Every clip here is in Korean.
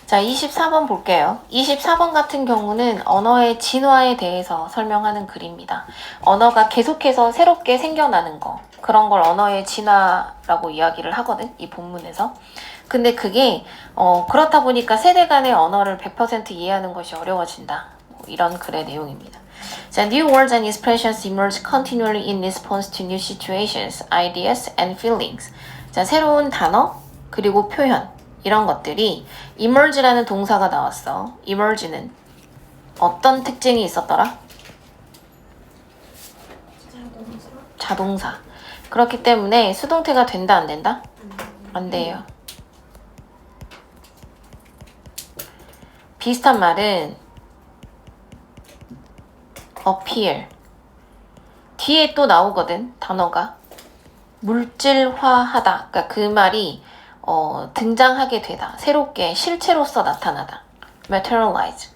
자, 24번 볼게요. 24번 같은 경우는 언어의 진화에 대해서 설명하는 글입니다. 언어가 계속해서 새롭게 생겨나는 거, 그런 걸 언어의 진화라고 이야기를 하거든, 이 본문에서. 근데 그게 그렇다 보니까 세대 간의 언어를 100% 이해하는 것이 어려워진다. 이런 글의 내용입니다. 자, new words and expressions emerge continually in response to new situations, ideas, and feelings. 자, 새로운 단어, 그리고 표현, 이런 것들이 emerge라는 동사가 나왔어. emerge는 어떤 특징이 있었더라? 자동사. 그렇기 때문에 수동태가 된다, 안 된다? 안 돼요. 비슷한 말은 appear. 뒤에 또 나오거든, 단어가. 물질화하다. 그러니까 그 말이 등장하게 되다. 새롭게 실체로서 나타나다. materialize.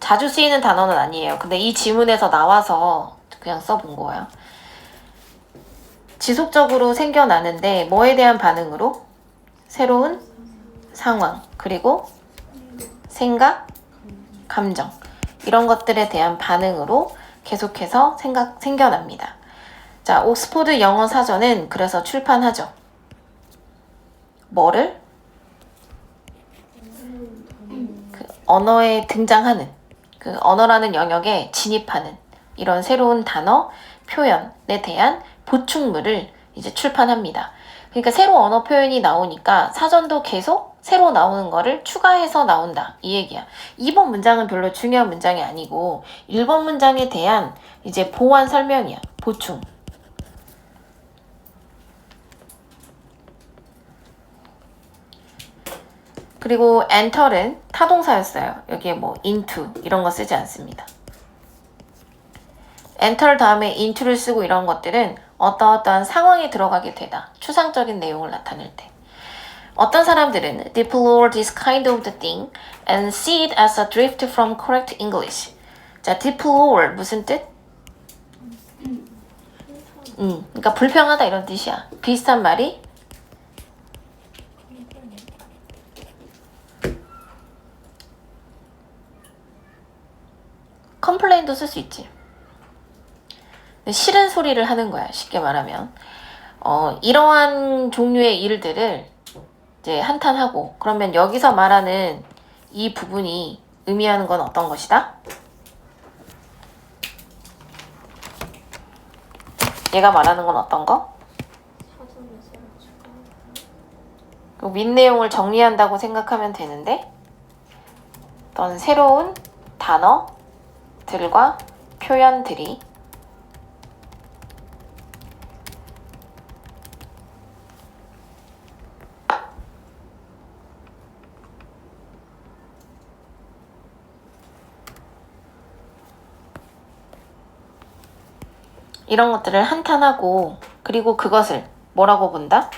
자주 쓰이는 단어는 아니에요. 근데 이 지문에서 나와서 그냥 써본 거야. 지속적으로 생겨나는데 뭐에 대한 반응으로? 새로운 상황, 그리고 생각, 감정, 이런 것들에 대한 반응으로 계속해서 생겨납니다. 자, 옥스포드 영어 사전은 그래서 출판하죠. 뭐를? 그 언어에 등장하는, 그 언어라는 영역에 진입하는 이런 새로운 단어, 표현에 대한 보충물을 이제 출판합니다. 그러니까 새로 언어 표현이 나오니까 사전도 계속 새로 나오는 거를 추가해서 나온다, 이 얘기야. 2번 문장은 별로 중요한 문장이 아니고 1번 문장에 대한 이제 보완 설명이야. 보충. 그리고 enter는 타동사였어요. 여기에 뭐 into 이런 거 쓰지 않습니다. enter 다음에 into를 쓰고 이런 것들은 어떠한 상황에 들어가게 되다. 추상적인 내용을 나타낼 때. 어떤 사람들은 deplore this kind of the thing and see it as a drift from correct English. 자, deplore 무슨 뜻? 그러니까 불평하다 이런 뜻이야. 비슷한 말이 complain도 쓸 수 있지. 싫은 소리를 하는 거야, 쉽게 말하면. 이러한 종류의 일들을 이제 한탄하고, 그러면 여기서 말하는 이 부분이 의미하는 건 어떤 것이다? 얘가 말하는 건 어떤 거? 그 윗내용을 정리한다고 생각하면 되는데, 어떤 새로운 단어들과 표현들이 이런 것들을 한탄하고, 그리고 그것을 뭐라고 본다?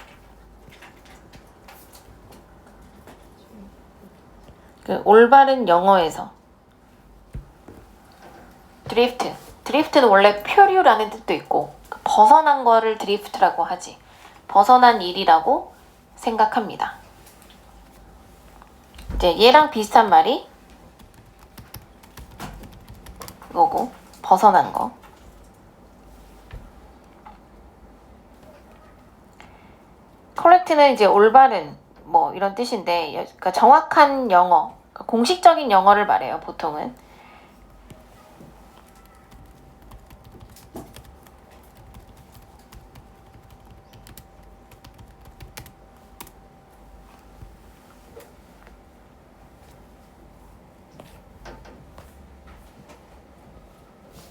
그 올바른 영어에서 드리프트. 드리프트는 원래 표류라는 뜻도 있고 벗어난 거를 드리프트라고 하지. 벗어난 일이라고 생각합니다. 이제 얘랑 비슷한 말이 이거고, 벗어난 거. correct는 이제 올바른 뭐 이런 뜻인데, 그러니까 정확한 영어, 그러니까 공식적인 영어를 말해요, 보통은.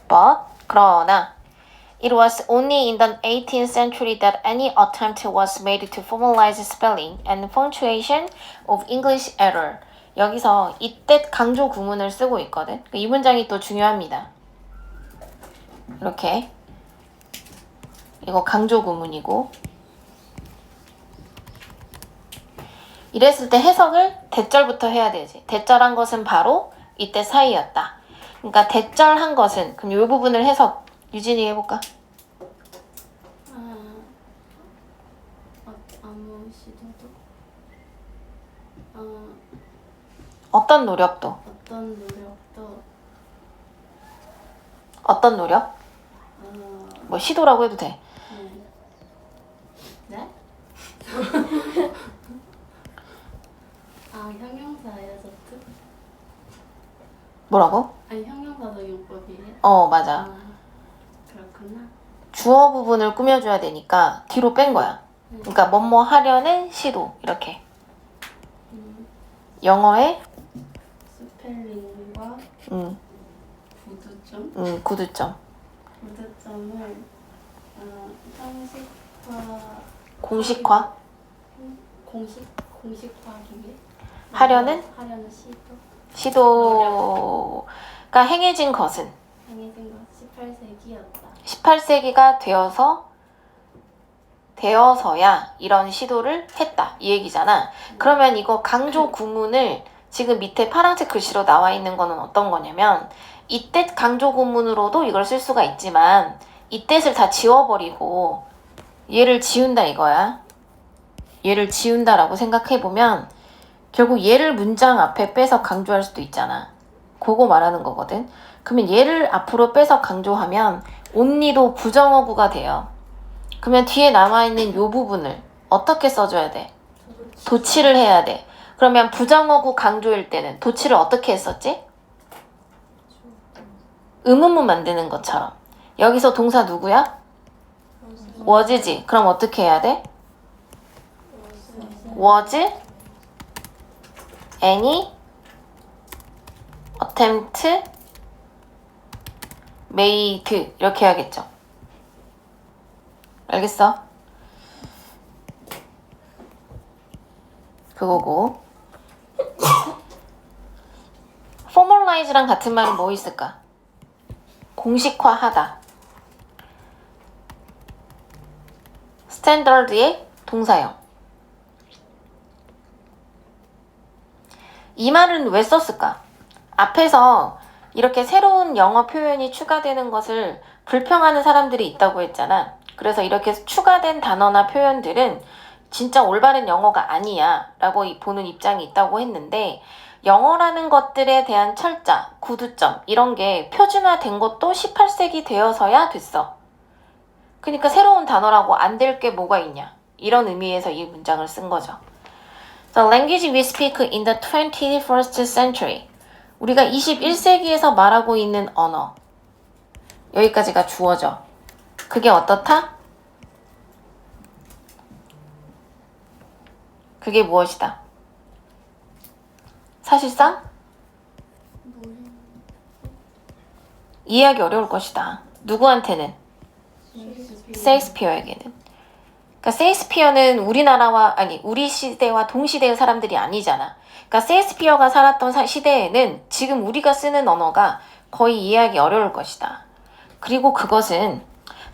But 그러나 it was only in the 18th century that any attempt was made to formalize spelling and punctuation of English error. 여기서 이때 강조 구문을 쓰고 있거든. 이 문장이 또 중요합니다. 이렇게 이거 강조 구문이고, 이랬을 때 해석을 대절부터 해야 되지. 대절한 것은 바로 이때 사이였다. 그러니까 대절한 것은, 그럼 이 부분을 해석 유진이 해볼까? 아무 시도도 어떤 노력도. 어떤 노력도 어떤 노력? 뭐 시도라고 해도 돼. 네? 형용사예요, 저트? 뭐라고? 아니, 형용사도 용법이에요? 맞아. 그렇구나. 주어 부분을 꾸며줘야 되니까 뒤로 뺀 거야. 그러니까 뭐뭐 하려는 시도 이렇게. 영어의 스펠링과 구두점? 구두점. 구두점을 공식화 공식화하기 위해 하려는 시도. 시도가 행해진 것은 행해진 것 18세기였다. 18세기가 되어서야 이런 시도를 했다 이 얘기잖아. 그러면 이거 강조 구문을 지금 밑에 파란색 글씨로 나와 있는 거는 어떤 거냐면 이때 강조 구문으로도 이걸 쓸 수가 있지만 이 뜻을 다 지워버리고 얘를 지운다 이거야. 얘를 지운다라고 생각해보면 결국 얘를 문장 앞에 빼서 강조할 수도 있잖아. 그거 말하는 거거든. 그러면 얘를 앞으로 빼서 강조하면 only도 부정어구가 돼요. 그러면 뒤에 남아있는 요 부분을 어떻게 써줘야 돼? 도치를 해야 돼. 그러면 부정어구 강조일 때는 도치를 어떻게 했었지? 의문문 만드는 것처럼. 여기서 동사 누구야? was지. 그럼 어떻게 해야 돼? was any attempt made 이렇게 해야겠죠. 알겠어? 그거고 formalize랑 같은 말은 뭐 있을까? 공식화하다. standard의 동사형. 이 말은 왜 썼을까? 앞에서 이렇게 새로운 영어 표현이 추가되는 것을 불평하는 사람들이 있다고 했잖아. 그래서 이렇게 추가된 단어나 표현들은 진짜 올바른 영어가 아니야 라고 보는 입장이 있다고 했는데 영어라는 것들에 대한 철자, 구두점 이런 게 표준화된 것도 18세기 되어서야 됐어. 그러니까 새로운 단어라고 안 될 게 뭐가 있냐 이런 의미에서 이 문장을 쓴 거죠. The language we speak in the 21st century. 우리가 21세기에서 말하고 있는 언어. 여기까지가 주어져. 그게 어떻다? 그게 무엇이다? 사실상 이해하기 어려울 것이다. 누구한테는? 셰익스피어에게는. 그러니까 셰익스피어는 우리 시대와 동시대의 사람들이 아니잖아. 그러니까 셰익스피어가 살았던 시대에는 지금 우리가 쓰는 언어가 거의 이해하기 어려울 것이다. 그리고 그것은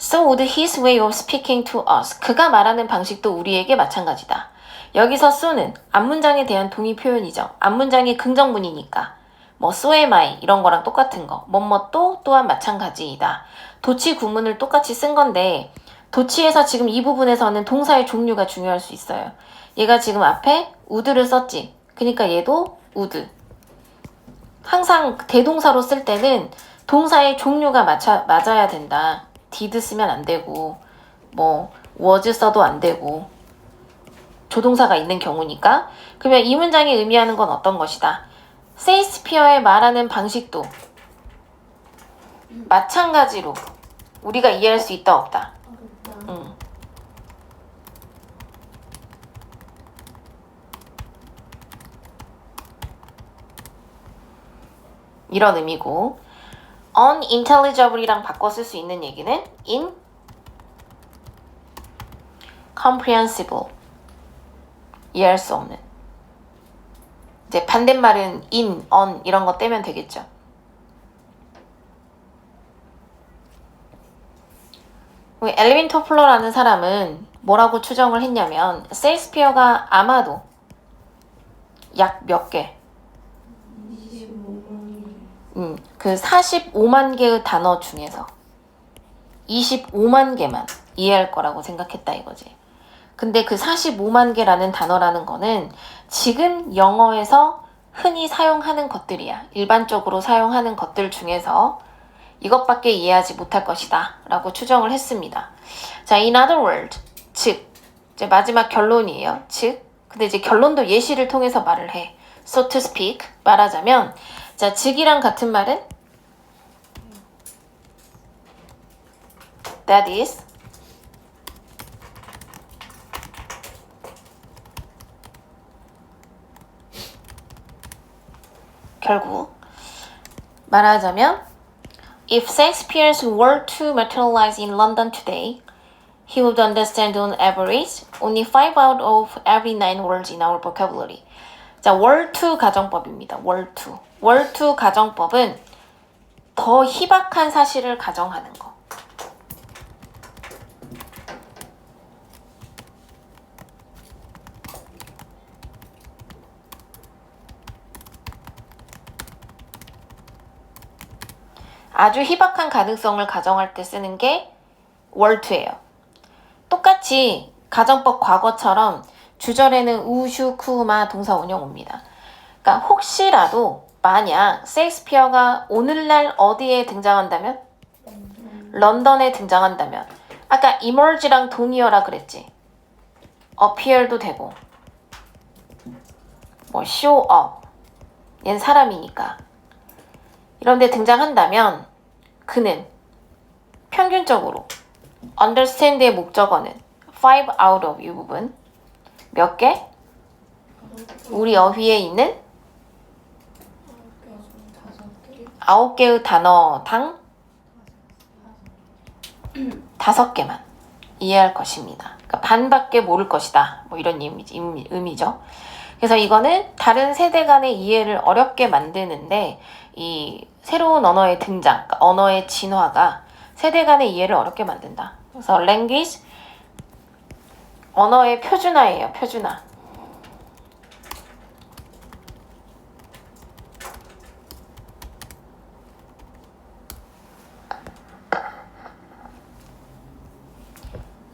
So would his way of speaking to us. 그가 말하는 방식도 우리에게 마찬가지다. 여기서 so는 앞문장에 대한 동의 표현이죠. 앞문장이 긍정문이니까 뭐 so am I 이런 거랑 똑같은 거. 뭐뭐도 또한 마찬가지이다. 도치 구문을 똑같이 쓴 건데 도치에서 지금 이 부분에서는 동사의 종류가 중요할 수 있어요. 얘가 지금 앞에 would를 썼지. 그러니까 얘도 would. 항상 대동사로 쓸 때는 동사의 종류가 맞아야 된다. did 쓰면 안 되고 뭐 was 써도 안 되고 조동사가 있는 경우니까. 그러면 이 문장이 의미하는 건 어떤 것이다? 셰익스피어의 말하는 방식도 마찬가지로 우리가 이해할 수 있다 없다? 이런 의미고 unintelligible이랑 바꿔 쓸 수 있는 얘기는 incomprehensible 이해할 수 없는. 이제 반대말은 in, on 이런 거 떼면 되겠죠. 엘빈 토플러라는 사람은 뭐라고 추정을 했냐면 셰익스피어가 아마도 약 몇 개? 그 45만 개의 단어 중에서 25만 개만 이해할 거라고 생각했다 이거지. 근데 그 45만 개라는 단어라는 거는 지금 영어에서 흔히 사용하는 것들이야. 일반적으로 사용하는 것들 중에서 이것밖에 이해하지 못할 것이다 라고 추정을 했습니다. 자, in other words, 즉 이제 마지막 결론이에요. 즉, 근데 이제 결론도 예시를 통해서 말을 해. So to speak, 말하자면 자, 즉이랑 같은 말은 that is, 결국 말하자면 if Shakespeare's were to materialize in London today, he would understand on average only 5 out of every 9 words in our vocabulary. 자, were to 가정법입니다. were to. were to 가정법은 더 희박한 사실을 가정하는 거. 아주 희박한 가능성을 가정할 때 쓰는 게 were to예요. 똑같이 가정법 과거처럼 주절에는 우, 슈, 쿠, 마 동사 원형 옵니다. 그러니까 혹시라도 만약 셰익스피어가 오늘날 어디에 등장한다면? 런던에 등장한다면 아까 emerge랑 동의어라 그랬지. appear도 되고 뭐 show up 얘는 사람이니까 이런 데 등장한다면 그는 평균적으로 understand의 목적어는 5 out of 이 부분 몇 개? 우리 어휘에 있는 9개의 단어당 5개만 이해할 것입니다. 그러니까 반밖에 모를 것이다. 뭐 이런 의미죠. 그래서 이거는 다른 세대 간의 이해를 어렵게 만드는데 이 새로운 언어의 등장, 그러니까 언어의 진화가 세대 간의 이해를 어렵게 만든다. 그래서 language, 언어의 표준화예요. 표준화.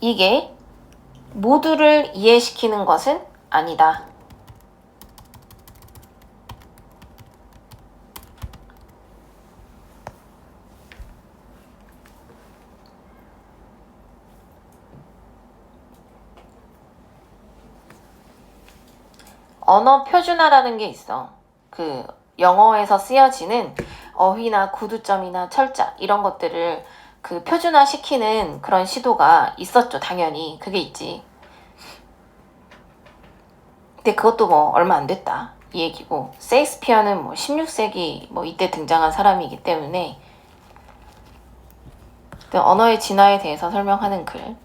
이게 모두를 이해시키는 것은 아니다. 언어 표준화라는 게 있어. 그 영어에서 쓰여지는 어휘나 구두점이나 철자 이런 것들을 그 표준화 시키는 그런 시도가 있었죠. 당연히 그게 있지. 근데 그것도 뭐 얼마 안 됐다 이 얘기고, 셰익스피어는 뭐 16세기 뭐 이때 등장한 사람이기 때문에 언어의 진화에 대해서 설명하는 글